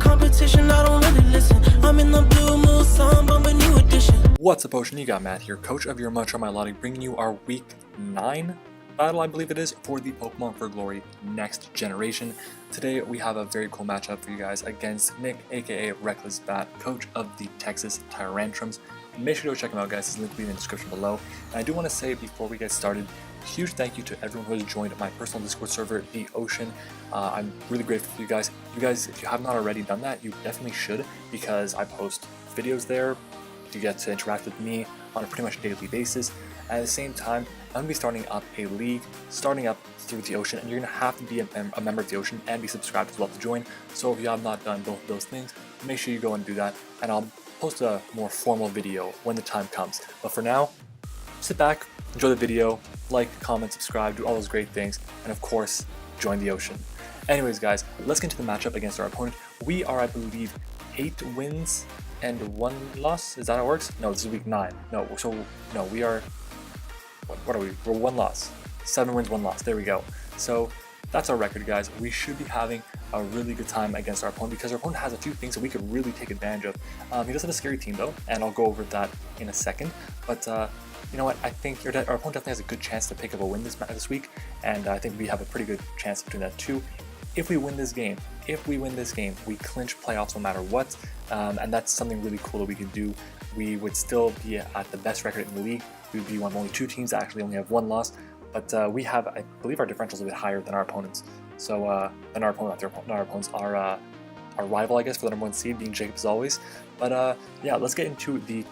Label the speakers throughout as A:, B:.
A: competition, I don't really listen. I'm in the blue mood, song, but new edition.
B: What's up, Oshean? You got Matt here, coach of your MattOshea Milotics, bringing you our Week 9 battle, I believe it is, for the Pokemon for Glory Next Generation. Today we have a very cool matchup for you guys against Nick, aka Reckless Bat, coach of the Texas Tyrantrums. Make sure to check him out, guys. His link will be in the description below. And I do want to say before we get started, huge thank you to everyone who has joined my personal Discord server, the Oshean. I'm really grateful for you guys. You guys, if you have not already done that, you definitely should, because I post videos there. You get to interact with me on a pretty much daily basis. At the same time, I'm going to be starting up a league, starting up through the Oshean, and you're going to have to be a member of the Oshean and be subscribed as well to join. So if you have not done both of those things, make sure you go and do that, and I'll post a more formal video when the time comes. But for now, sit back, enjoy the video, like, comment, subscribe, do all those great things, and of course, join the Oshean. Anyways, guys, let's get into the matchup against our opponent. We are, I believe, 8 wins and 1 loss. Is that how it works? No, this is week 9. No, we are, what are we? We're 1 loss. 7 wins, 1 loss. There we go. So that's our record, guys. We should be having a really good time against our opponent, because our opponent has a few things that we could really take advantage of. He does have a scary team though, and I'll go over that in a second. But you know what? I think our opponent definitely has a good chance to pick up a win this week, and I think we have a pretty good chance of doing that too. If we win this game, we clinch playoffs no matter what, and that's something really cool that we can do. We would still be at the best record in the league. We would be one of only 2 teams that actually only have 1 loss, but we have, I believe, our differential is a bit higher than our opponents. So, than our opponents, our rival, I guess, for the #1 seed, being Jacob as always. But yeah, let's get into the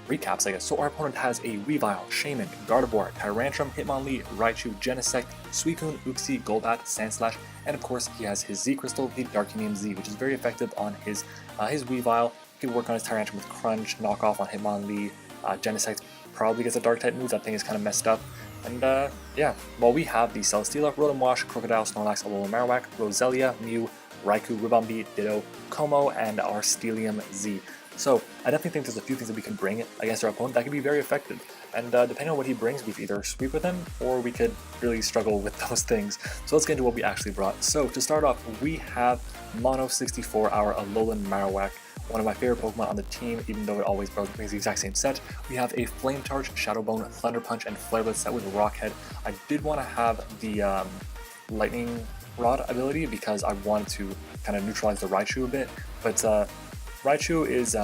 B: recaps, I guess. So our opponent has a Weavile, Shaman, Gardevoir, Tyrantrum, Hitmonlee, Raichu, Genesect, Suicune, Uxie, Golbat, Sandslash, and of course he has his Z Crystal, the Darkinium Z, which is very effective on his Weavile. He can work on his Tyrantrum with Crunch, knock off on Hitmonlee. Genesect probably gets a Dark-type move. That thing is kind of messed up. And yeah, well, we have the Celesteela, Rotom-Wash, Crocodile, Snorlax, Alola Marowak, Roselia, Mew, Raikou, Ribombee, Ditto, Kommo-O, and our Steelium Z. So I definitely think there's a few things that we can bring against our opponent that can be very effective. And depending on what he brings, we can either sweep with him, or we could really struggle with those things. So let's get into what we actually brought. So to start off, we have Mono64, our Alolan Marowak, one of my favorite Pokemon on the team, even though it always brings the exact same set. We have a Flame Charge, Shadow Bone, Thunder Punch, and Flare Blitz set with Rock Head. I did want to have the Lightning Rod ability because I wanted to kind of neutralize the Raichu a bit, but Raichu is,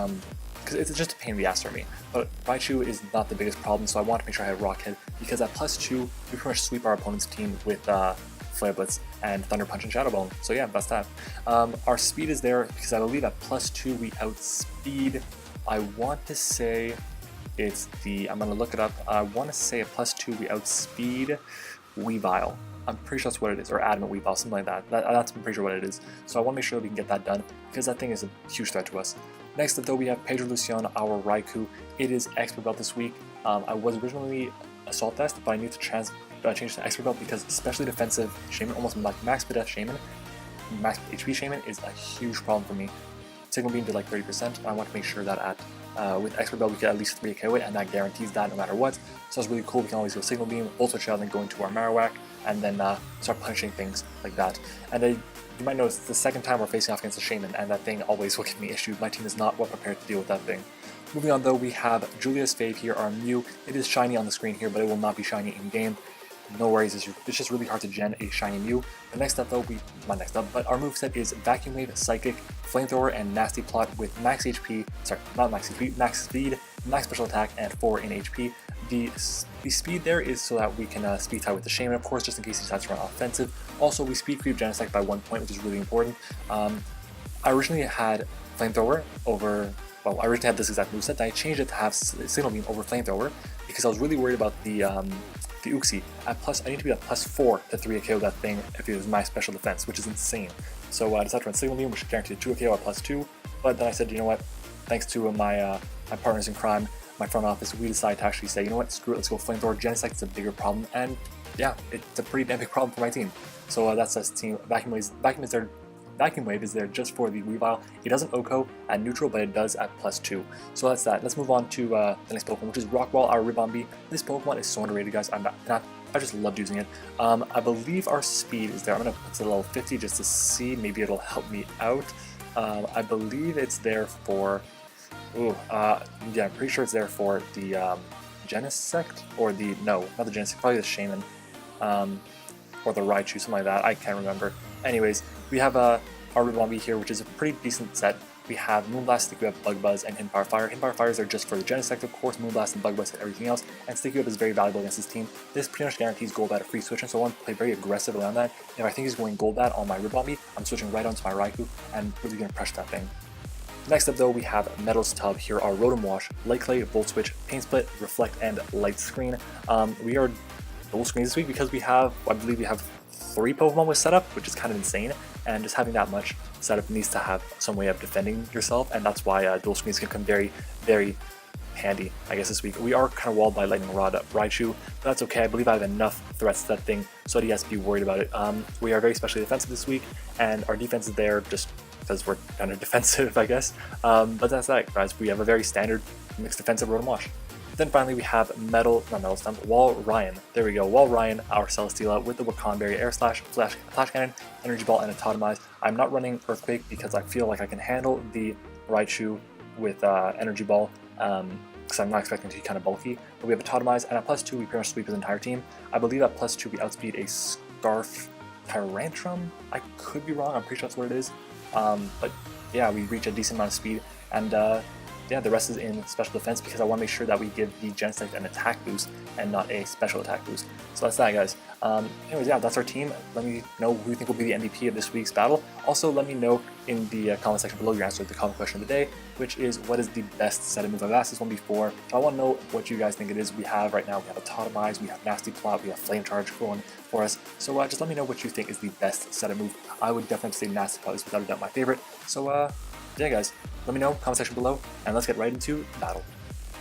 B: because it's just a pain in the ass for me, but Raichu is not the biggest problem, so I want to make sure I have Rock Head, because at +2, we pretty much sweep our opponent's team with Flare Blitz and Thunder Punch and Shadow Bone. So yeah, that's that. Our speed is there because I believe at +2 we outspeed. I want to say it's the, I'm going to look it up, I want to say at +2 we outspeed Weavile. I'm pretty sure that's what it is, or Adamant Weavile, something like that. That's I'm pretty sure what it is. So I want to make sure that we can get that done, because that thing is a huge threat to us. Next up though, we have Pedro Lucian, our Raikou. It is Expert Belt this week. I was originally Assault Vest, but I need to change to Expert Belt because especially defensive Shaman, almost like max Death Shaman, max HP Shaman is a huge problem for me. Signal Beam did like 30%, and I want to make sure that with Expert Belt we can at least 3KO it, and that guarantees that no matter what. So it's really cool. We can always go Signal Beam, Ultra Shell, then go into our Marowak, and then start punching things like that. And you might notice it's the second time we're facing off against a Shaman, and that thing always will give me issues. My team is not well prepared to deal with that thing. Moving on though, we have Julia's Fave here, our Mew. It is shiny on the screen here, but it will not be shiny in game. No worries, it's just really hard to gen a shiny Mew. The next up though, not next up, but our moveset is Vacuum Wave, Psychic, Flamethrower, and Nasty Plot with max HP, sorry, not max HP, max speed, max special attack, and 4 in HP. The speed there is so that we can speed tie with the Shaman, of course, just in case he decides to run offensive. Also, we speed creep Genesect by 1 point, which is really important. I originally had Flamethrower over, well, I originally had this exact moveset, then I changed it to have Signal Beam over Flamethrower, because I was really worried about the Uxie. I need to be at +4 to 3KO that thing if it was my special defense, which is insane. So I decided to run Signal Beam, which guaranteed 2KO at +2, but then I said, you know what, thanks to my partners in crime, my front office, we decided to actually say, you know what, screw it, let's go Flamethrower. Genesect is a bigger problem, and yeah, it's a pretty damn big problem for my team. So that's us team. Vacuum Wave is there just for the Weavile. It doesn't OHKO at neutral, but it does at +2. So that's that. Let's move on to the next Pokemon, which is Rockwall, our Ribombee. This Pokemon is so underrated, guys. I just loved using it. I believe our speed is there. I'm going to put it to level 50 just to see. Maybe it'll help me out. I believe it's there for, yeah, I'm pretty sure it's there for the Genesect, or the, no, not the Genesect, probably the Shaman, or the Raichu, something like that, I can't remember. Anyways, we have our Ribombee here, which is a pretty decent set. We have Moonblast, Sticky Web, Bug Buzz, and Hidden Fire. Hidden Fires are just for the Genesect, of course. Moonblast and Bug Buzz hit everything else, and Sticky Web is very valuable against this team. This pretty much guarantees Golbat a free switch, and so I want to play very aggressive around that. If I think he's going Golbat on my Ribombee, I'm switching right onto my Raikou, and really going to pressure that thing. Next up though, we have Metal's Tub. Here are Rotom Wash, Light Clay, Volt Switch, Paint Split, Reflect, and Light Screen. We are dual screen this week because we have, I believe we have 3 Pokemon with setup, which is kind of insane, and just having that much setup needs to have some way of defending yourself, and that's why dual screens can come very, very handy, I guess, this week. We are kind of walled by Lightning Rod Raichu, but that's okay. I believe I have enough threats to that thing, so he has to be worried about it. We are very specially defensive this week, and our defense is there just because we're kind of defensive, I guess. But that's that, guys. We have a very standard mixed defensive Rotom Wash. Then finally we have Wall Ryan. There we go, Wall Ryan, our Celesteela with the Wakan Berry, Air Slash, Flash Cannon, Energy Ball, and a Totemize. I'm not running Earthquake because I feel like I can handle the Raichu with Energy Ball, because I'm not expecting to be kind of bulky. But we have a Totemize, and at +2 we pretty much sweep his entire team. I believe at +2 we outspeed a Scarf Tyrantrum. I could be wrong, I'm pretty sure that's what it is. But yeah, we reach a decent amount of speed, and yeah, the rest is in special defense because I want to make sure that we give the Genesect an attack boost and not a special attack boost. So that's that, guys. Anyways, yeah, that's our team. Let me know who you think will be the MVP of this week's battle. Also, let me know in the comment section below your answer to the comment question of the day, which is, what is the best set of moves? I've asked this one before, so I want to know what you guys think it is. We have right now, we have a Totemize, we have Nasty Plot, we have Flame Charge going for us. So just let me know what you think is the best set of move. I would definitely say Nasty Plot is without a doubt my favorite. So yeah, guys, let me know, comment section below, and let's get right into battle.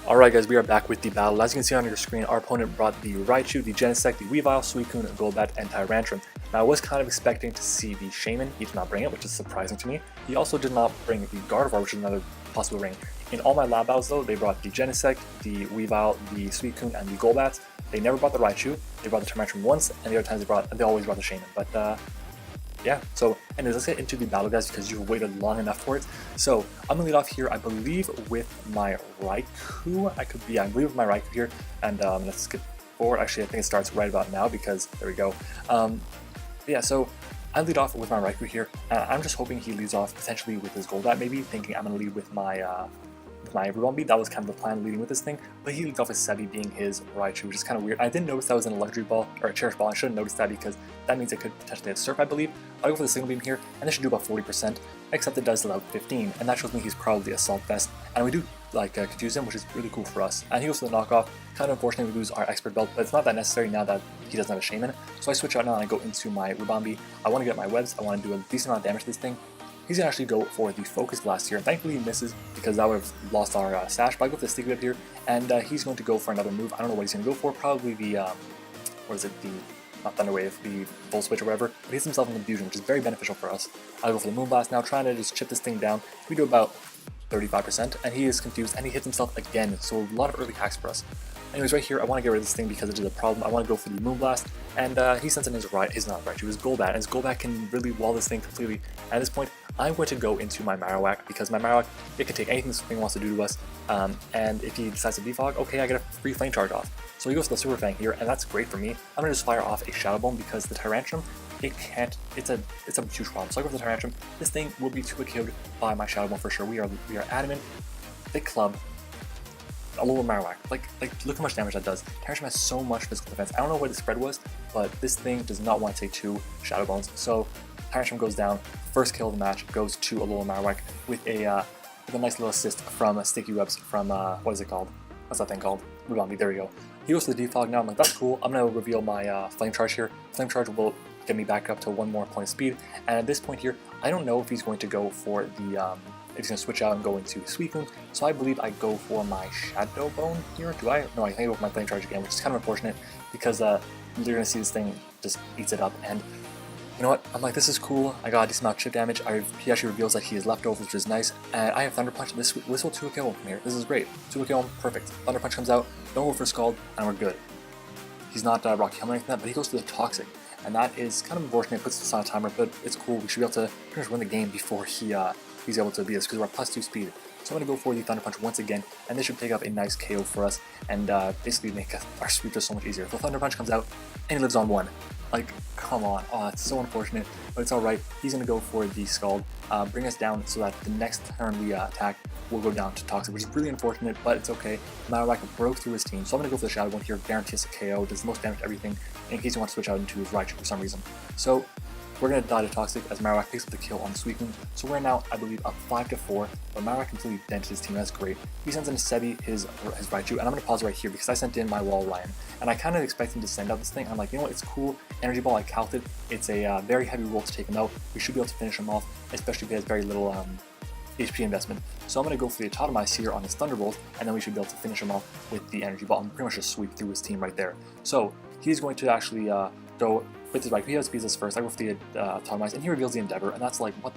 B: Alright guys, we are back with the battle. As you can see on your screen, our opponent brought the Raichu, the Genesect, the Weavile, Suicune, Golbat, and Tyrantrum. Now I was kind of expecting to see the Shaman. He did not bring it, which is surprising to me. He also did not bring the Gardevoir, which is another possible ring. In all my lab battles though, they brought the Genesect, the Weavile, the Suicune, and the Golbat. They never brought the Raichu. They brought the Tyrantrums once, and the other times they always brought the Shaman. But yeah, so anyways, let's get into the battle, guys, because you've waited long enough for it. So I'm gonna lead off here, I believe, with my Raikou. I believe with my Raikou here, and let's skip forward. Actually, I think it starts right about now because there we go. Yeah, so I lead off with my Raikou here. I'm just hoping he leads off potentially with his Golbat, maybe thinking I'm gonna lead with my Ribombee. That was kind of the plan, leading with this thing, but he leads off with Sevi being his Raichu, which is kind of weird. I didn't notice that was in a Luxury Ball, or a Cherish Ball. I should have noticed that because that means it could potentially have Surf, I believe. I'll go for the Signal Beam here, and this should do about 40%, except it does allow 15, and that shows me he's probably Assault Vest, and we do confuse him, which is really cool for us. And he goes for the knockoff. Kind of unfortunately we lose our Expert Belt, but it's not that necessary now that he doesn't have a Shaman. So I switch out now and I go into my Ribombee. I want to get my webs, I want to do a decent amount of damage to this thing. He's going to actually go for the Focus Blast here, and thankfully he misses because that would have lost our Sash, but I go for the Sticky Web here, and he's going to go for another move. I don't know what he's going to go for, probably the, what is it, not Thunder Wave, the Volt Switch or whatever, but he hits himself in Confusion, which is very beneficial for us. I'll go for the Moonblast now, trying to just chip this thing down. We do about 35%, and he is confused, and he hits himself again, so a lot of early hacks for us. Anyways, right here, I want to get rid of this thing because it is a problem. I want to go for the Moonblast, and he sends in his Golbat, and his Golbat can really wall this thing completely. At this point, I'm going to go into my Marowak, because my Marowak, it can take anything this thing wants to do to us, and if he decides to defog, okay, I get a free Flame Charge off. So he goes for the Super Fang here, and that's great for me. I'm going to just fire off a Shadow Bone because the Tyrantrum, it can't, it's a huge problem. So I go for the Tyrantrum. This thing will be 2-KO'd by my Shadow Bone for sure. We are adamant. Big club. A little Marowak. Like look how much damage that does. Tyrantrum has so much physical defense. I don't know what the spread was, but this thing does not want to take 2 Shadow Bones. So Tyrantrum goes down. First kill of the match goes to a little Marowak with a nice little assist from Sticky Webs from what is it called? What's that thing called? Ribombee. There we go. He goes to the defog now. I'm like, that's cool. I'm gonna reveal my Flame Charge here. Flame Charge will get me back up to 1 more point of speed. And at this point here, I don't know if he's going to go for the if he's going to switch out and go into Suicune, so I believe I go for my Shadow Bone here. Do I? No, I think I go for my Flame Charge again, which is kind of unfortunate because you're going to see this thing just eats it up. And you know what? I'm like, this is cool. I got a decent amount of chip damage. He actually reveals that he is leftovers, which is nice. And I have Thunder Punch. This will 2-KO him from here. This is great. 2-KO him, perfect. Thunder Punch comes out. Don't go for Scald, and we're good. He's not Rocky Helmet or anything like that, but he goes for the Toxic. And that is kind of unfortunate. It puts us on a timer, but it's cool. We should be able to pretty much win the game before he he's able to beat us because we're at +2 speed. So I'm going to go for the Thunder Punch once again, and this should pick up a nice KO for us, and basically make our sweep just so much easier. The Thunder Punch comes out, and he lives on 1. Like, come on. Oh, it's so unfortunate, but it's alright. He's going to go for the Scald, bring us down so that the next turn we attack will go down to Toxic, which is really unfortunate, but it's okay. Milotic broke through his team, so I'm going to go for the Shadow one here, guarantees a KO, does the most damage to everything, in case you want to switch out into his Raichu for some reason. So we're going to die to Toxic as Marowak picks up the kill on the Suicune. So we're now, I believe, up 5-4, but Marowak completely dented his team. That's great. He sends in Sebi, his Raichu, and I'm going to pause right here because I sent in my Wall Ryan. And I kind of expect him to send out this thing. I'm like, you know what, it's cool. Energy Ball, I calced it. It's a very heavy roll to take him out. We should be able to finish him off, especially if he has very little HP investment. So I'm going to go for the Autotomize here on his Thunderbolt, and then we should be able to finish him off with the Energy Ball and pretty much just sweep through his team right there. So he's going to actually go with his Raichu. He has Speedless first. I go for the Autotomize, and he reveals the Endeavor, and that's like, what?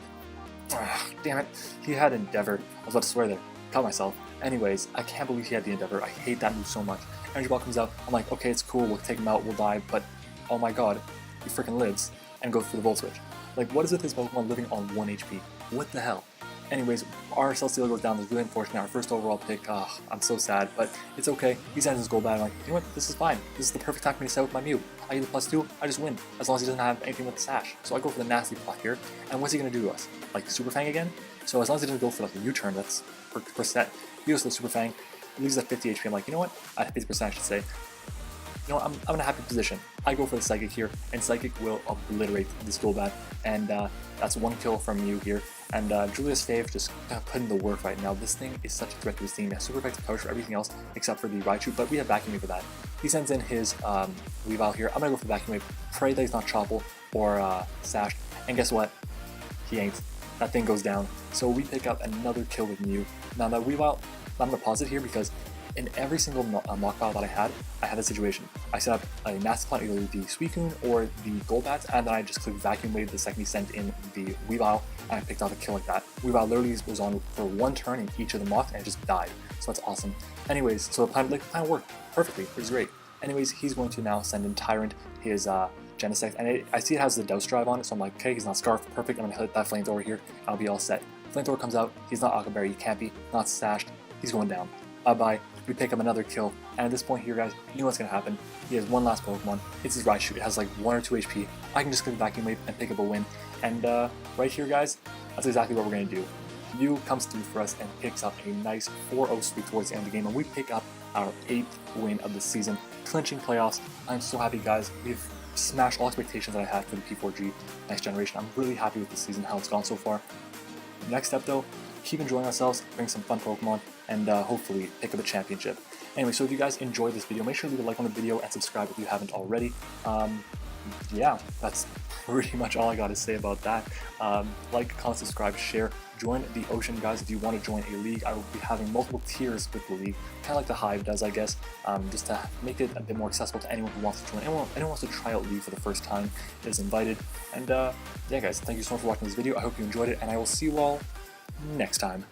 B: Damn it. He had Endeavor. I was about to swear there. Caught myself. Anyways, I can't believe he had the Endeavor. I hate that move so much. Energy Ball comes out. I'm like, okay, it's cool. We'll take him out. We'll die. But, oh my god, he freaking lives and goes for the Volt Switch. Like, what is with this Pokemon living on 1 HP? What the hell? Anyways, our Celesteela goes down. It's really unfortunate. Our first overall pick. I'm so sad, but it's okay. He sends his gold back. I'm like, you know what? This is fine. This is the perfect time for me to set with my Mew. I get the +2. I just win. As long as he doesn't have anything with the Sash. So I go for the nasty plot here. And what's he going to do to us? Like, Super Fang again? So as long as he doesn't go for like a U-turn, that's per set. He goes for the Super Fang. He leaves at 50 HP. I'm like, you know what? At 50%, I should say. You know, I'm in a happy position. I go for the Psychic here, and Psychic will obliterate this Golbat, and that's 1 kill from you here. And Julius Fave just putting the work right now. This thing is such a threat to his team. He has super effective coverage for everything else except for the Raichu, but we have Vacuum Wave for that. He sends in his Weavile here. I'm gonna go for the Vacuum Wave. Pray that he's not Chople or Sashed, and guess what? He ain't. That thing goes down. So we pick up another kill with Mew. Now that Weavile, I'm gonna pause it here because in every single mock battle that I had a situation. I set up a Master Plan, either the Suicune or the Golbat, and then I just clicked Vacuum Wave the second he sent in the Weavile, and I picked out a kill like that. Weavile literally was on for 1 turn in each of the mocks, and it just died. So that's awesome. Anyways, so the plan worked perfectly, which is great. Anyways, he's going to now send in Tyrant, his Genesect, and I see it has the Douse Drive on it, so I'm like, okay, he's not Scarf, perfect, I'm gonna hit that Flamethrower here, and I'll be all set. Flamethrower comes out, he's not Aquaberry, he can't be, not Sashed, he's going down. Bye-bye. We pick up another kill, and at this point here, guys, you know what's gonna happen. He has one last Pokemon. It's his Raichu. It has like 1 or 2 HP. I can just click Vacuum Wave and pick up a win. And right here, guys, that's exactly what we're gonna do. Mew comes through for us and picks up a nice 4-0 sweep towards the end of the game, and we pick up our 8th win of the season, clinching playoffs. I'm so happy, guys. We've smashed all expectations that I had for the P4G Next Generation. I'm really happy with the season, how it's gone so far. Next step, though, keep enjoying ourselves, bring some fun Pokemon, and hopefully pick up a championship. Anyway, so if you guys enjoyed this video, make sure to leave a like on the video and subscribe if you haven't already. Yeah, that's pretty much all I got to say about that. Like, comment, subscribe, share, join the Oshean, guys, if you want to join a league. I will be having multiple tiers with the league, kind of like the Hive does, I guess, just to make it a bit more accessible to anyone who wants to join. Anyone wants to try out League for the first time is invited. And yeah, guys, thank you so much for watching this video. I hope you enjoyed it, and I will see you all next time.